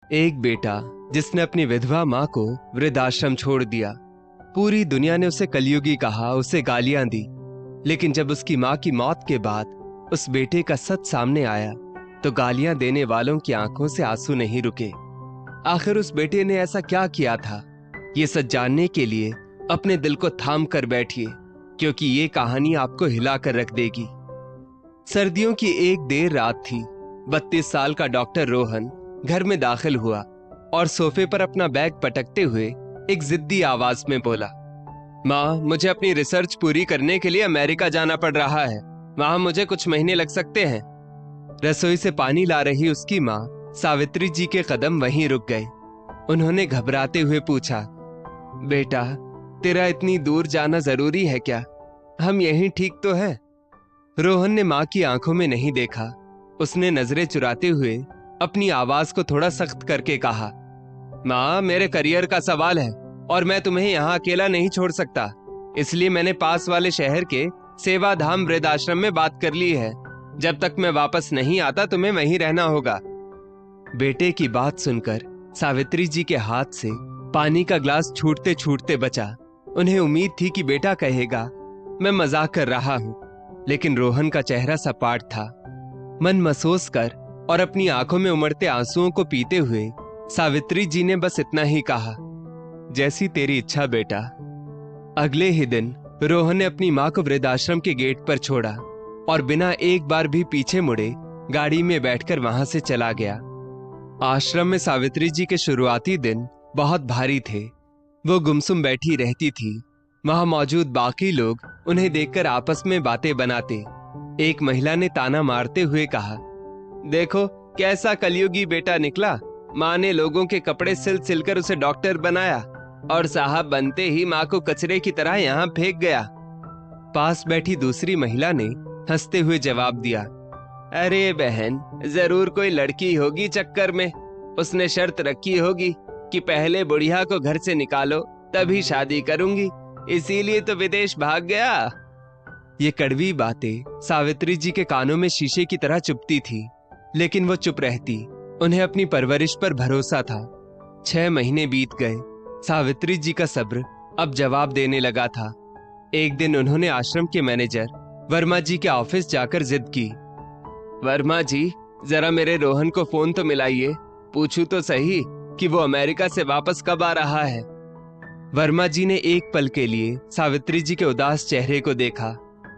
एक बेटा जिसने अपनी विधवा माँ को वृद्धाश्रम छोड़ दिया। पूरी दुनिया ने उसे कलयुगी कहा, उसे गालियां दी। लेकिन जब उसकी माँ की मौत के बाद उस बेटे का सच सामने आया तो गालियां देने वालों की आंखों से आंसू नहीं रुके। आखिर उस बेटे ने ऐसा क्या किया था, ये सच जानने के लिए अपने दिल को थाम कर बैठिए, क्योंकि ये कहानी आपको हिला कर रख देगी। सर्दियों की एक देर रात थी। 32 साल का डॉक्टर रोहन घर में दाखिल हुआ और सोफे पर अपना बैग पटकते हुए एक जिद्दी आवाज में बोला, माँ, मुझे अपनी रिसर्च पूरी करने के लिए अमेरिका जाना पड़ रहा है। वहां मुझे कुछ महीने लग सकते हैं। रसोई से पानी ला रही उसकी माँ सावित्री जी के कदम वहीं रुक गए। उन्होंने घबराते हुए पूछा, बेटा, तेरा इतनी दूर जाना जरूरी है क्या? हम यहीं ठीक तो है? रोहन ने माँ की आंखों में नहीं देखा। उसने नजरें चुराते हुए अपनी आवाज को थोड़ा सख्त करके कहा, माँ, मेरे करियर का सवाल है और मैं तुम्हें यहाँ अकेला नहीं छोड़ सकता। इसलिए मैंने पास वाले शहर के सेवाधाम वृद्धाश्रम में बात कर ली है। जब तक मैं वापस नहीं आता तुम्हें वहीं रहना होगा। बेटे की बात सुनकर सावित्री जी के हाथ से पानी का ग्लास छूटते छूटते बचा। उन्हें उम्मीद थी कि बेटा कहेगा, मैं मजाक कर रहा हूं, लेकिन रोहन का चेहरा सपाट था। मन महसूस कर और अपनी आंखों में उमड़ते आंसुओं को पीते हुए सावित्री जी ने बस इतना ही कहा, जैसी तेरी इच्छा बेटा। अगले ही दिन रोहन ने अपनी मां को वृद्धाश्रम के गेट पर छोड़ा और बिना एक बार भी पीछे मुड़े गाड़ी में बैठकर वहां से चला गया। आश्रम में सावित्री जी के शुरुआती दिन बहुत भारी थे। वो गुमसुम बैठी रहती थी। वहां मौजूद बाकी लोग उन्हें देखकर आपस में बातें बनाते। एक महिला ने ताना मारते हुए कहा, देखो कैसा कलयुगी बेटा निकला। माँ ने लोगों के कपड़े सिल सिलकर उसे डॉक्टर बनाया और साहब बनते ही माँ को कचरे की तरह यहाँ फेंक गया। पास बैठी दूसरी महिला ने हंसते हुए जवाब दिया, अरे बहन, जरूर कोई लड़की होगी चक्कर में। उसने शर्त रखी होगी कि पहले बुढ़िया को घर से निकालो तभी शादी करूंगी, इसीलिए तो विदेश भाग गया। ये कड़वी बातें सावित्री जी के कानों में शीशे की तरह चुभती थी, लेकिन वो चुप रहती। उन्हें अपनी परवरिश पर भरोसा था। 6 महीने बीत गए। सावित्री जी का सब्र अब जवाब देने लगा था। एक दिन उन्होंने आश्रम के मैनेजर वर्मा जी के ऑफिस जाकर जिद की, वर्मा जी, जरा मेरे रोहन को फोन तो मिलाइए, पूछूं तो सही कि वो अमेरिका से वापस कब आ रहा है। वर्मा जी ने एक पल के लिए सावित्री जी के उदास चेहरे को देखा,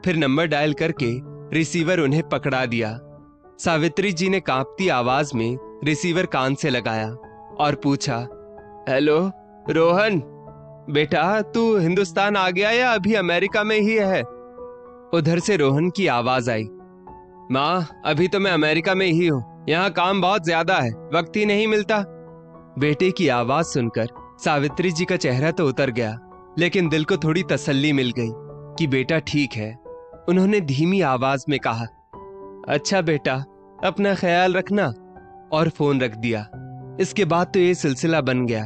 फिर नंबर डायल करके रिसीवर उन्हें पकड़ा दिया। सावित्री जी ने कांपती आवाज में रिसीवर कान से लगाया और पूछा, हेलो रोहन, बेटा तू हिंदुस्तान आ गया या अभी अमेरिका में ही है? उधर से रोहन की आवाज आई, माँ, अभी तो मैं अमेरिका में ही हूँ। यहाँ काम बहुत ज्यादा है, वक्त ही नहीं मिलता। बेटे की आवाज सुनकर सावित्री जी का चेहरा तो उतर गया, लेकिन दिल को थोड़ी तसल्ली मिल गई कि बेटा ठीक है। उन्होंने धीमी आवाज में कहा, अच्छा बेटा, अपना ख्याल रखना, और फोन रख दिया। इसके बाद तो ये सिलसिला बन गया।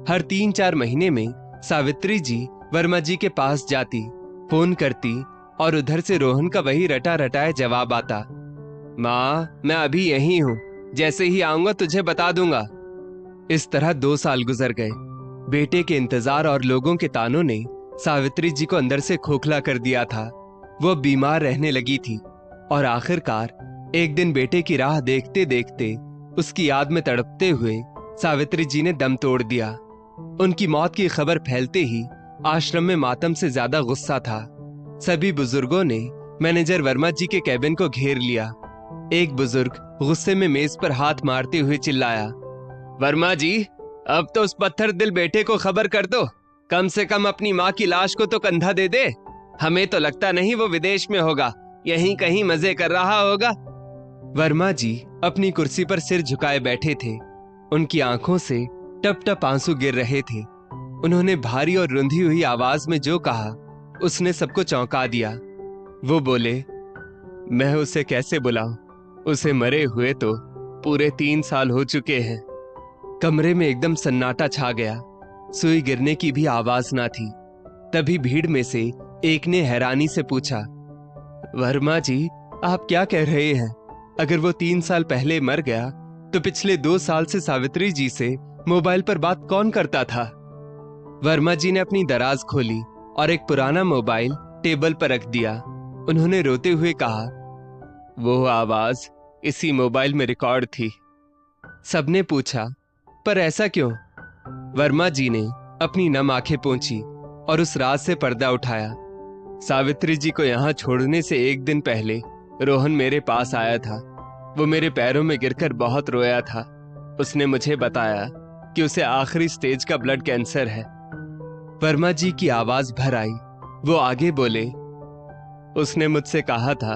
हर 3-4 महीने में सावित्री जी वर्मा जी के पास जाती, फोन करती और उधर से रोहन का वही रटा रटाए जवाब आता, माँ, मैं अभी यहीं हूँ, जैसे ही आऊंगा तुझे बता दूंगा। इस तरह 2 साल गुजर गए। बेटे के इंतजार और लोगों के तानों ने सावित्री जी को अंदर से खोखला कर दिया था। वो बीमार रहने लगी थी और आखिरकार एक दिन बेटे की राह देखते देखते उसकी याद में तड़पते हुए सावित्री जी ने दम तोड़ दिया। उनकी मौत की खबर फैलते ही आश्रम में मातम से ज्यादा गुस्सा था। सभी बुजुर्गों ने मैनेजर वर्मा जी के कैबिन को घेर लिया। एक बुजुर्ग गुस्से में मेज पर हाथ मारते हुए चिल्लाया, वर्मा जी, अब तो उस पत्थर दिल बेटे को खबर कर दो। कम से कम अपनी माँ की लाश को तो कंधा दे दे। हमें तो लगता नहीं वो विदेश में होगा, यहीं कहीं मजे कर रहा होगा। वर्मा जी अपनी कुर्सी पर सिर झुकाए बैठे थे। उनकी आंखों से टप टप आंसू गिर रहे थे। उन्होंने भारी और रुंधी हुई आवाज में जो कहा उसने सबको चौंका दिया। वो बोले, मैं उसे कैसे बुलाऊं? उसे मरे हुए तो पूरे 3 साल हो चुके हैं। कमरे में एकदम सन्नाटा छा गया। सुई गिरने की भी आवाज ना थी। तभी भीड़ में से एक ने हैरानी से पूछा, वर्मा जी, आप क्या कह रहे हैं? अगर वो 3 साल पहले मर गया तो पिछले 2 साल से सावित्री जी से मोबाइल पर बात कौन करता था? वर्मा जी ने अपनी दराज खोली और एक पुराना मोबाइल टेबल पर रख दिया। उन्होंने रोते हुए कहा, वो आवाज इसी मोबाइल में रिकॉर्ड थी। सबने पूछा, पर ऐसा क्यों? वर्मा जी ने अपनी नम आंखें पोंछी और उस रात से पर्दा उठाया। सावित्री जी को यहां छोड़ने से एक दिन पहले रोहन मेरे पास आया था। वो मेरे पैरों में गिरकर बहुत रोया था। उसने मुझे बताया कि उसे आखिरी स्टेज का ब्लड कैंसर है। वर्मा जी की आवाज भर आई। वो आगे बोले, उसने मुझसे कहा था,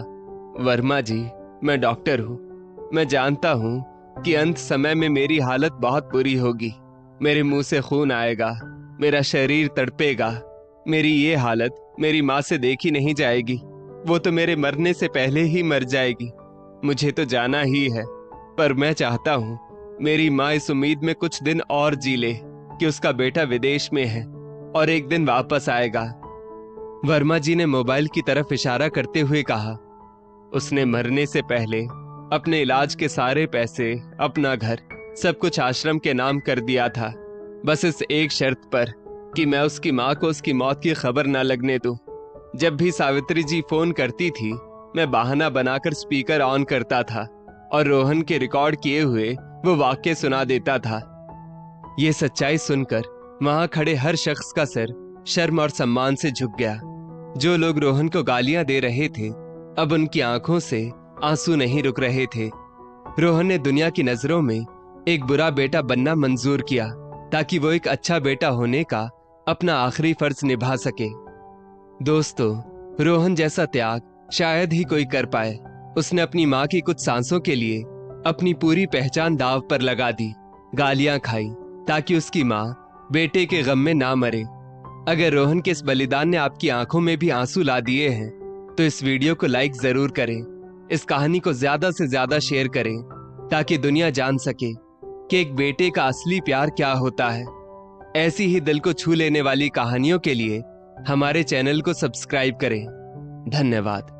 वर्मा जी, मैं डॉक्टर हूं। मैं जानता हूं कि अंत समय में मेरी हालत बहुत बुरी होगी। मेरे मुंह से खून आएगा, मेरा शरीर तड़पेगा। मेरी ये हालत मेरी माँ से देखी नहीं जाएगी। वो तो मेरे मरने से पहले ही मर जाएगी। मुझे तो जाना ही है, पर मैं चाहता हूं मेरी माँ इस उम्मीद में कुछ दिन और जी ले कि उसका बेटा विदेश में है और एक दिन वापस आएगा। वर्मा जी ने मोबाइल की तरफ इशारा करते हुए कहा, उसने मरने से पहले अपने इलाज के सारे पैसे, अपना घर, सब कुछ आश्रम के नाम कर दिया था, बस इस एक शर्त पर कि मैं उसकी माँ को उसकी मौत की खबर ना लगने दूं। जब भी सावित्री जी फोन करती थी, मैं बहाना बनाकर स्पीकर ऑन करता था और रोहन के रिकॉर्ड किए हुए वो वाक्य सुना देता था। ये सच्चाई सुनकर वहां खड़े हर शख्स का सर शर्म और सम्मान से झुक गया। जो लोग रोहन को गालियां दे रहे थे, अब उनकी आंखों से आंसू नहीं रुक रहे थे। रोहन ने दुनिया की नजरों में एक बुरा बेटा बनना मंजूर किया ताकि वो एक अच्छा बेटा होने का अपना आखिरी फर्ज निभा सके। दोस्तों, रोहन जैसा त्याग शायद ही कोई कर पाए। उसने अपनी माँ की कुछ सांसों के लिए अपनी पूरी पहचान दाव पर लगा दी, गालियां खाई ताकि उसकी माँ बेटे के गम में ना मरे। अगर रोहन के इस बलिदान ने आपकी आंखों में भी आंसू ला दिए हैं तो इस वीडियो को लाइक जरूर करें। इस कहानी को ज्यादा से ज्यादा शेयर करें ताकि दुनिया जान सके कि एक बेटे का असली प्यार क्या होता है। ऐसी ही दिल को छू लेने वाली कहानियों के लिए हमारे चैनल को सब्सक्राइब करें। धन्यवाद।